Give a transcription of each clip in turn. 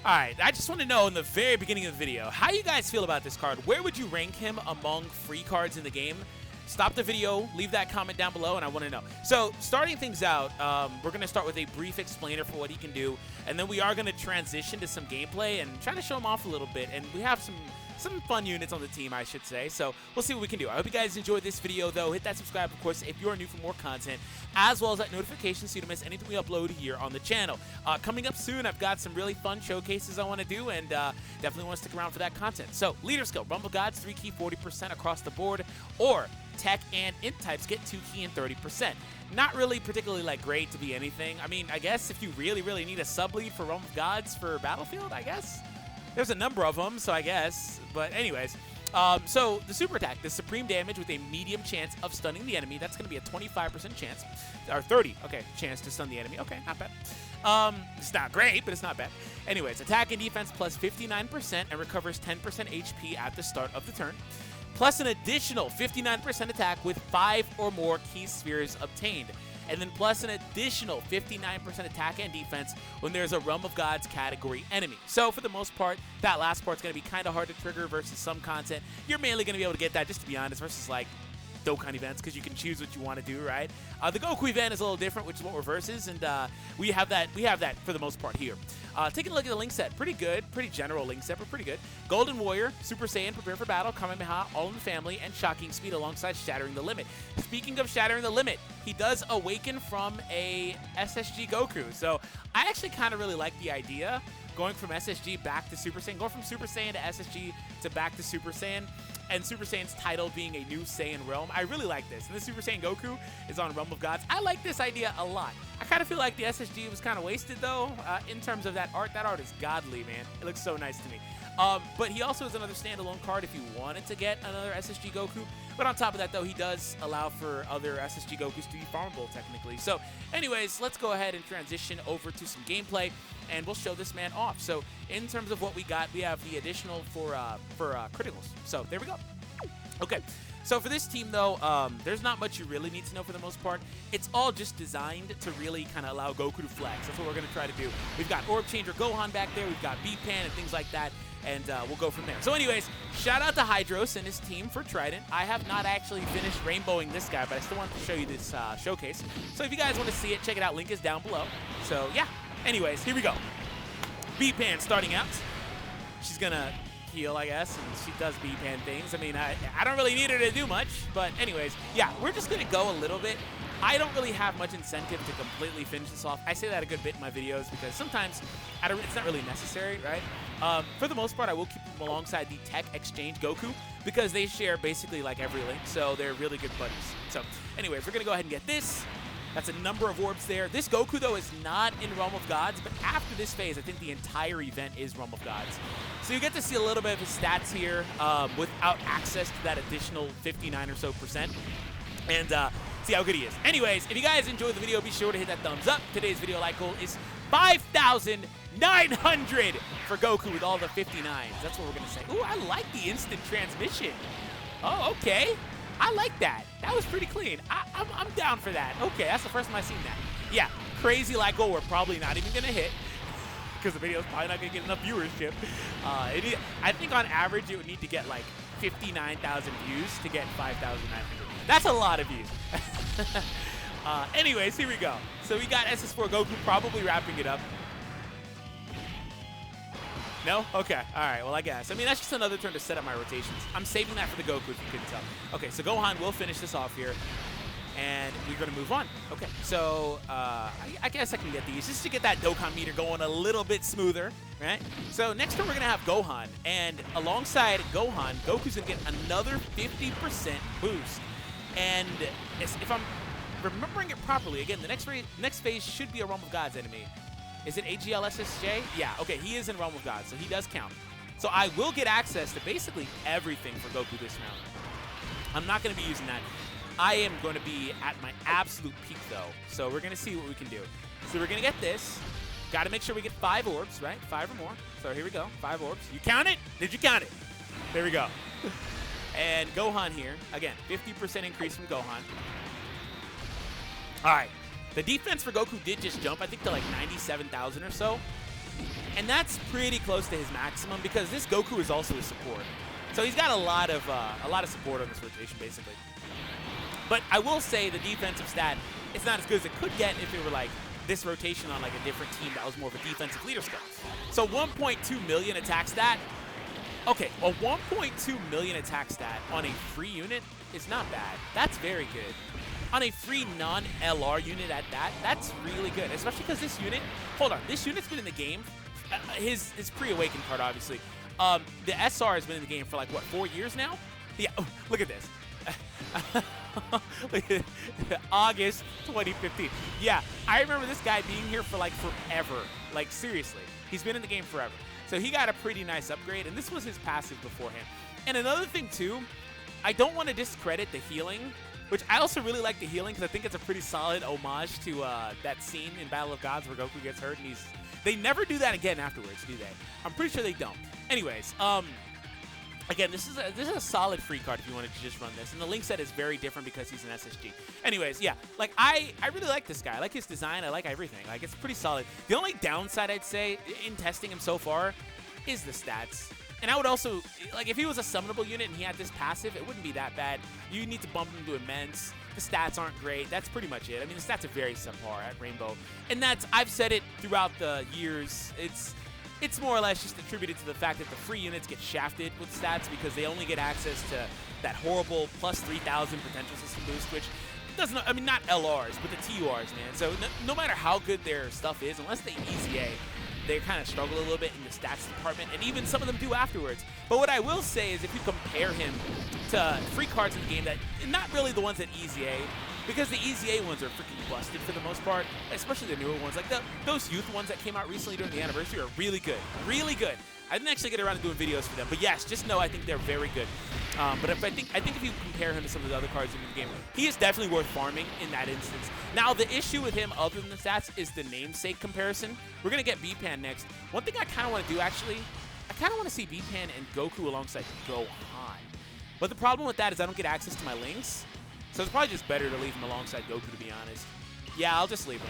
Alright, I just want to know in the very beginning of the video, how you guys feel about this card? Where would you rank him among free cards in the game? Stop the video, leave that comment down below, and I want to know. So, starting things out, we're going to start with a brief explainer for what he can do, and then we are going to transition to some gameplay and try to show him off a little bit, and we have some fun units on the team, I should say, so we'll see what we can do. I hope you guys enjoyed this video, though. Hit that subscribe, of course, if you're new for more content, as well as that notification so you don't miss anything we upload here on the channel. Coming up soon, I've got some really fun showcases I want to do, and definitely want to stick around for that content. So, Leader Skill, Rumble Gods, 3 key, 40% across the board, or Tech and Int types get 2 key and 30%. Not really particularly like great to be anything. I mean, I guess if you really need a sub-lead for Realm of Gods for Battlefield, I guess. There's a number of them, so I guess. But anyways, so the super attack, the supreme damage with a medium chance of stunning the enemy. That's going to be a 25% chance, or 30, okay, chance to stun the enemy. Okay, not bad. It's not great, but it's not bad. Anyways, attack and defense plus 59% and recovers 10% HP at the start of the turn. Plus an additional 59% attack with 5 or more key spheres obtained. And then plus an additional 59% attack and defense when there's a Realm of Gods category enemy. So for the most part, that last part's going to be kind of hard to trigger versus some content. You're mainly going to be able to get that, just to be honest, versus like Dokkan events, because you can choose what you want to do, right? The Goku event is a little different, which is what we're versus, and we have that for the most part here. Taking a look at the link set, pretty good, pretty general link set, but pretty good. Golden Warrior, Super Saiyan, Prepare for Battle, Kamehameha, All in the Family, and Shocking Speed alongside Shattering the Limit. Speaking of Shattering the Limit, he does awaken from a SSG Goku, so I actually kind of really like the idea, going from SSG back to Super Saiyan, going from Super Saiyan to SSG to back to Super Saiyan, and Super Saiyan's title being a new Saiyan realm. I really like this. And the Super Saiyan Goku is on Realm of Gods. I like this idea a lot. I kind of feel like the SSG was kind of wasted, though, in terms of that art. That art is godly, man. It looks so nice to me. But he also is another standalone card if you wanted to get another SSG Goku. But on top of that, though, he does allow for other SSG Gokus to be farmable, technically. So, anyways, let's go ahead and transition over to some gameplay, and we'll show this man off. So, in terms of what we got, we have the additional for criticals. So, there we go. Okay. So for this team, though, there's not much you really need to know for the most part. It's all just designed to really kind of allow Goku to flex. That's what we're going to try to do. We've got Orb Changer Gohan back there. We've got B-Pan and things like that. And we'll go from there. So anyways, shout out to Hydros and his team for Trident. I have not actually finished rainbowing this guy, but I still wanted to show you this showcase. So if you guys want to see it, check it out. Link is down below. So yeah. Anyways, here we go. B-Pan starting out. She's going to heal, I guess, and she does B-Pan things. I mean, I don't really need her to do much, but anyways, yeah, we're just going to go a little bit. I don't really have much incentive to completely finish this off. I say that a good bit in my videos because sometimes it's not really necessary, right? For the most part, I will keep them alongside the Tech Exchange Goku because they share basically like every link, so they're really good buddies. So anyways, we're going to go ahead and get this. That's a number of orbs there. This Goku, though, is not in Realm of Gods, but after this phase, I think the entire event is Realm of Gods. So you get to see a little bit of his stats here without access to that additional 59 or so %. And see how good he is. Anyways, if you guys enjoyed the video, be sure to hit that thumbs up. Today's video like goal is 5,900 for Goku with all the 59s. That's what we're going to say. Ooh, I like the instant transmission. Oh, okay. I like that. That was pretty clean. I'm down for that. Okay, that's the first time I've seen that. Yeah, crazy like goal we're probably not even going to hit because the video's probably not going to get enough viewership. I think on average it would need to get like 59,000 views to get 5,900. That's a lot of views. Anyways, here we go. So we got SS4 Goku probably wrapping it up. No? Okay. All right. Well, I guess. I mean, that's just another turn to set up my rotations. I'm saving that for the Goku, if you couldn't tell. Okay, so Gohan will finish this off here, and we're going to move on. Okay, so I guess I can get these just to get that Dokkan meter going a little bit smoother, right? So next turn, we're going to have Gohan, and alongside Gohan, Goku's going to get another 50% boost. And if I'm remembering it properly, again, the next phase should be a Realm of Gods enemy. Is it AGL SSJ? Yeah, okay, he is in Realm of Gods, so he does count. So I will get access to basically everything for Goku this round. I'm not going to be using that. I am going to be at my absolute peak, though. So we're going to see what we can do. So we're going to get this. Got to make sure we get 5 orbs, right? 5 or more. So here we go. 5 orbs. You count it? Did you count it? There we go. And Gohan here. Again, 50% increase from Gohan. All right. The defense for Goku did just jump, I think, to like 97,000 or so. And that's pretty close to his maximum because this Goku is also a support. So he's got a lot of support on this rotation, basically. But I will say the defensive stat, it's not as good as it could get if it were like this rotation on like a different team that was more of a defensive leader skill. So 1.2 million attack stat. Okay, a 1.2 million attack stat on a free unit is not bad. That's very good. On a free non-LR unit at that, that's really good. Especially because this unit, hold on, this unit's been in the game. His pre-awakened card, obviously. The SR has been in the game for like, what, 4 years now? Yeah, oh, look at this. August 2015. Yeah, I remember this guy being here for like forever. Like, seriously. He's been in the game forever. So he got a pretty nice upgrade, and this was his passive beforehand. And another thing, too, I don't want to discredit the healing, which I also really like the healing because I think it's a pretty solid homage to that scene in Battle of Gods where Goku gets hurt, and they never do that again afterwards, do they? I'm pretty sure they don't. Anyways, again, this is a solid free card if you wanted to just run this. And the link set is very different because he's an SSG. Anyways, yeah, like I really like this guy. I like his design. I like everything. Like, it's pretty solid. The only downside I'd say in testing him so far is the stats. And I would also, like, if he was a summonable unit and he had this passive, it wouldn't be that bad. You need to bump him to immense. The stats aren't great. That's pretty much it. I mean, the stats are very subpar at Rainbow. And I've said it throughout the years. It's more or less just attributed to the fact that the free units get shafted with stats because they only get access to that horrible plus 3,000 potential system boost, which doesn't, I mean, not LRs, but the TURs, man. So no matter how good their stuff is, unless they EZA, they kind of struggle a little bit in the stats department, and even some of them do afterwards. But what I will say is if you compare him to free cards in the game that, not really the ones that EZA, because the EZA ones are freaking busted for the most part, especially the newer ones. Like those youth ones that came out recently during the anniversary are really good. Really good. I didn't actually get around to doing videos for them, but yes, just know I think they're very good. But I think if you compare him to some of the other cards in the game, he is definitely worth farming in that instance. Now, the issue with him, other than the stats, is the namesake comparison. We're going to get B-Pan next. One thing I kind of want to do, actually, I kind of want to see B-Pan and Goku alongside Gohan. But the problem with that is I don't get access to my links. So it's probably just better to leave him alongside Goku, to be honest. Yeah, I'll just leave him.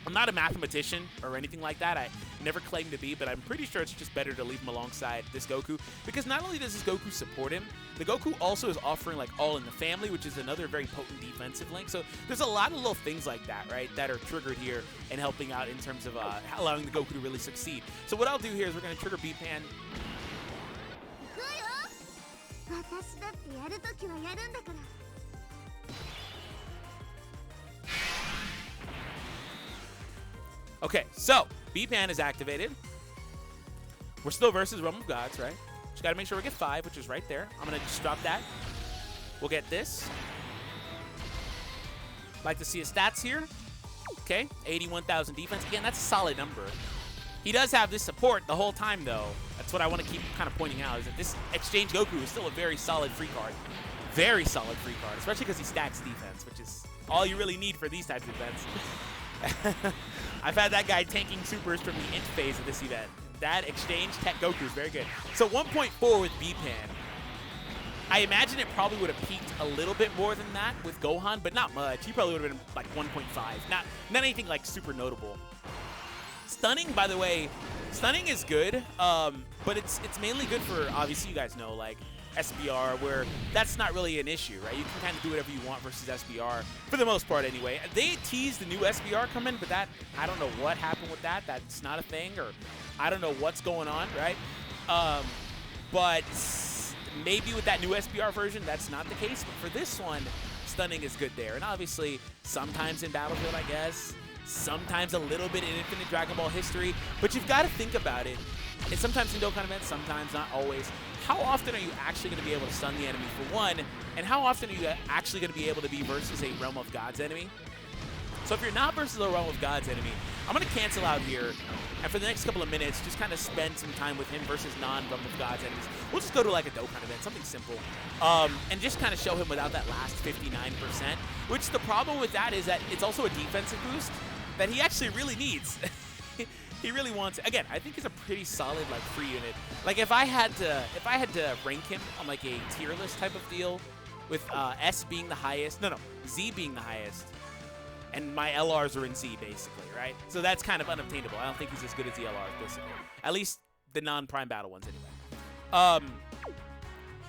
I'm not a mathematician or anything like that. I never claimed to be, but I'm pretty sure it's just better to leave him alongside this Goku. Because not only does this Goku support him, the Goku also is offering like All in the Family, which is another very potent defensive link. So there's a lot of little things like that, right, that are triggered here and helping out in terms of allowing the Goku to really succeed. So what I'll do here is we're going to trigger B-Pan. Okay, so B-Pan is activated. We're still versus Realm of Gods, right? Just gotta make sure we get 5, which is right there. I'm gonna just drop that. We'll get this. Like to see his stats here. Okay, 81,000 defense. Again, that's a solid number. He does have this support the whole time, though. That's what I want to keep kind of pointing out, is that this Exchange Goku is still a very solid free card. Very solid free card, especially because he stacks defense, which is all you really need for these types of events. I've had that guy tanking supers from the int phase of this event. That Exchange Tech Goku is very good. So 1.4 with B-Pan. I imagine it probably would have peaked a little bit more than that with Gohan, but not much. He probably would have been like 1.5. Not anything like super notable. Stunning, by the way, stunning is good, but it's mainly good for, obviously you guys know, like SBR, where that's not really an issue, right? You can kind of do whatever you want versus SBR, for the most part anyway. They teased the new SBR coming, but that, I don't know what happened with that. That's not a thing, or I don't know what's going on, right? But maybe with that new SBR version, that's not the case. But for this one, stunning is good there. And obviously, sometimes in Battlefield, I guess, sometimes a little bit in Infinite Dragon Ball history, but you've got to think about it. And sometimes in Dokkan events, sometimes, not always. How often are you actually going to be able to stun the enemy, for one? And how often are you actually going to be able to be versus a Realm of Gods enemy? So if you're not versus a Realm of Gods enemy, I'm going to cancel out here. And for the next couple of minutes, just kind of spend some time with him versus non-Realm of Gods enemies. We'll just go to like a Dokkan event, something simple. And just kind of show him without that last 59%. Which the problem with that is that it's also a defensive boost that he actually really needs. He really wants it. Again, I think he's a pretty solid like free unit. Like if I had to rank him on like a tier list type of deal, with S being the highest, Z being the highest, and my LRs are in Z, basically, right? So that's kind of unobtainable. I don't think he's as good as the LRs, basically. At least the non-prime battle ones, anyway.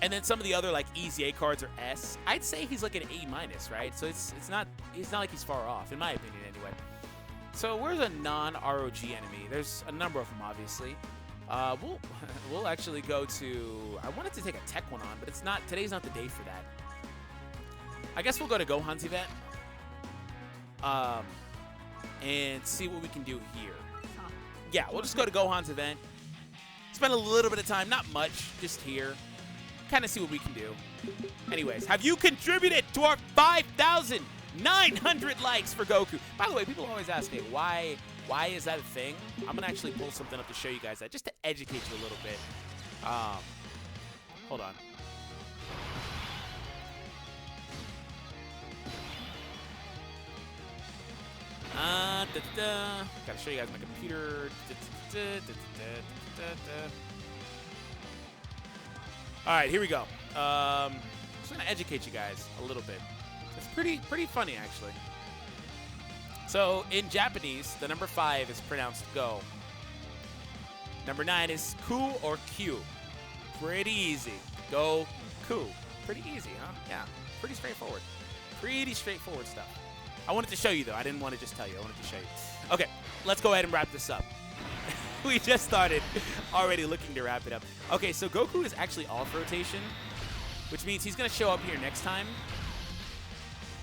And then some of the other like easy A cards are S. I'd say he's like an A-, right? So it's not like he's far off, in my opinion, anyway. So where's a non-ROG enemy? There's a number of them, obviously. We'll actually go to. I wanted to take a tech one on, but it's not. Today's not the day for that. I guess we'll go to Gohan's event. And see what we can do here. Yeah, we'll just go to Gohan's event. Spend a little bit of time, not much, just here. Kind of see what we can do. Anyways, have you contributed to our 5,900 likes for Goku? By the way, people always ask me, why is that a thing? I'm going to actually pull something up to show you guys that, just to educate you a little bit. Hold on. Gotta show you guys my computer. All right, here we go. Just gonna educate you guys a little bit. It's pretty funny, actually. So in Japanese, the number 5 is pronounced go. Number 9 is ku or Q. Pretty easy. Go ku. Pretty easy, huh? Yeah. Pretty straightforward. Pretty straightforward stuff. I wanted to show you, though. I didn't want to just tell you. I wanted to show you. Okay, let's go ahead and wrap this up. We just started already looking to wrap it up. Okay, so Goku is actually off rotation, which means he's going to show up here next time.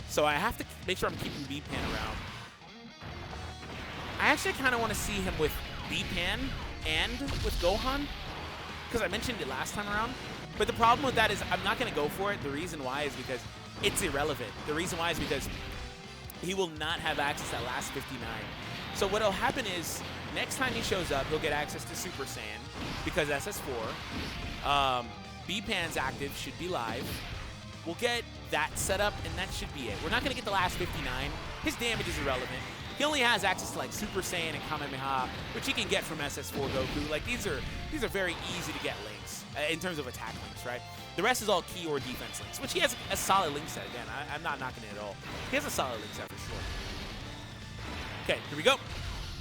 So I have to make sure I'm keeping B-Pan around. I actually kind of want to see him with B-Pan and with Gohan, because I mentioned it last time around. But the problem with that is I'm not going to go for it. The reason why is because it's irrelevant. The reason why is because he will not have access to that last 59. So what will happen is, next time he shows up, he'll get access to Super Saiyan, because SS4. B-Pan's active should be live. We'll get that set up, and that should be it. We're not going to get the last 59. His damage is irrelevant. He only has access to like Super Saiyan and Kamehameha, which he can get from SS4 Goku. Like these are very easy to get links in terms of attack links, right? The rest is all key or defense links, which he has a solid link set. Again, I'm not knocking it at all. He has a solid link set for sure. Okay, here we go.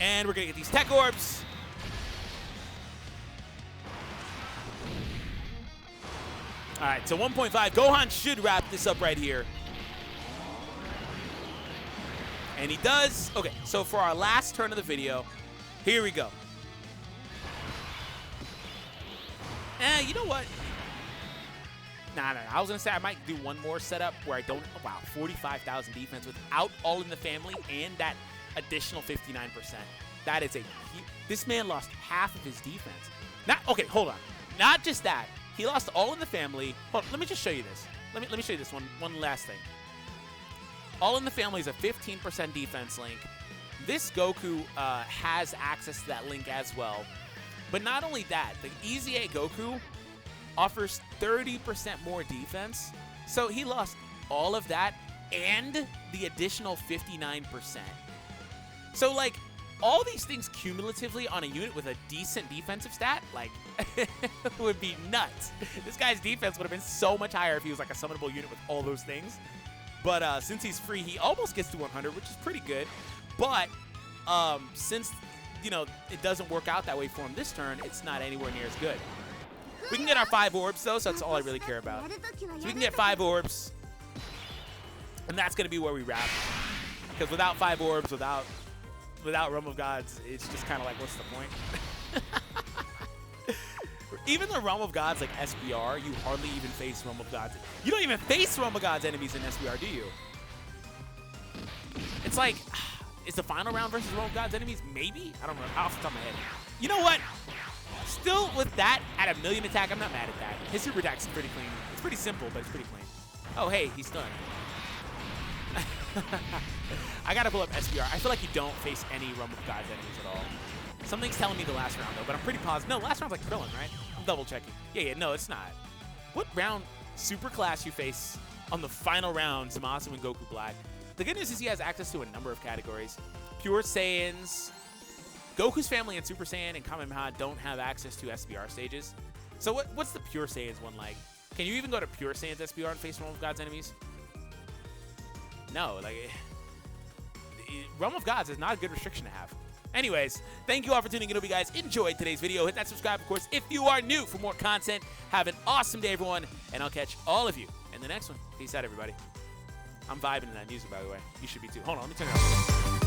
And we're going to get these tech orbs. All right, so 1.5. Gohan should wrap this up right here. And he does. Okay, so for our last turn of the video, here we go. You know what? Nah. I was going to say I might do one more setup where I don't. Wow, 45,000 defense without All in the Family and that additional 59%. That is a. This man lost half of his defense. Okay, hold on. Not just that. He lost All in the Family. Hold on, let me just show you this. Let me show you this one last thing. All in the Family is a 15% defense link. This Goku has access to that link as well. But not only that, the Easy A Goku offers 30% more defense. So he lost all of that and the additional 59%. So, like, all these things cumulatively on a unit with a decent defensive stat, like, would be nuts. This guy's defense would have been so much higher if he was, like, a summonable unit with all those things. But since he's free, he almost gets to 100, which is pretty good. But since, you know, it doesn't work out that way for him this turn, it's not anywhere near as good. We can get our 5 orbs, though, so that's all I really care about. So we can get 5 orbs, and that's going to be where we wrap. Because without 5 orbs, without Realm of Gods, it's just kind of like, what's the point? Even the Realm of Gods, like SBR, you hardly even face Realm of Gods. You don't even face Realm of Gods enemies in SBR, do you? It's like, is the final round versus Realm of Gods enemies? Maybe? I don't know. Off the top of my head. You know what? Still, with that, at a million attack, I'm not mad at that. His super attack's pretty clean. It's pretty simple, but it's pretty clean. Oh, hey, he's stunned. I gotta pull up SBR. I feel like you don't face any Realm of Gods enemies at all. Something's telling me the last round, though, but I'm pretty positive. No, last round's like Krillin, right? I'm double checking. Yeah, no, it's not. What round super class you face on the final round, Zamasu and Goku Black? The good news is he has access to a number of categories. Pure Saiyans, Goku's family and Super Saiyan and Kamehameha don't have access to SBR stages. So what's the Pure Saiyans one like? Can you even go to Pure Saiyans SBR and face Realm of Gods enemies? No, like, Realm of Gods is not a good restriction to have. Anyways, thank you all for tuning in. Hope you guys enjoyed today's video. Hit that subscribe, of course, if you are new for more content. Have an awesome day, everyone, and I'll catch all of you in the next one. Peace out, everybody. I'm vibing to that music, by the way. You should be too. Hold on, let me turn it up.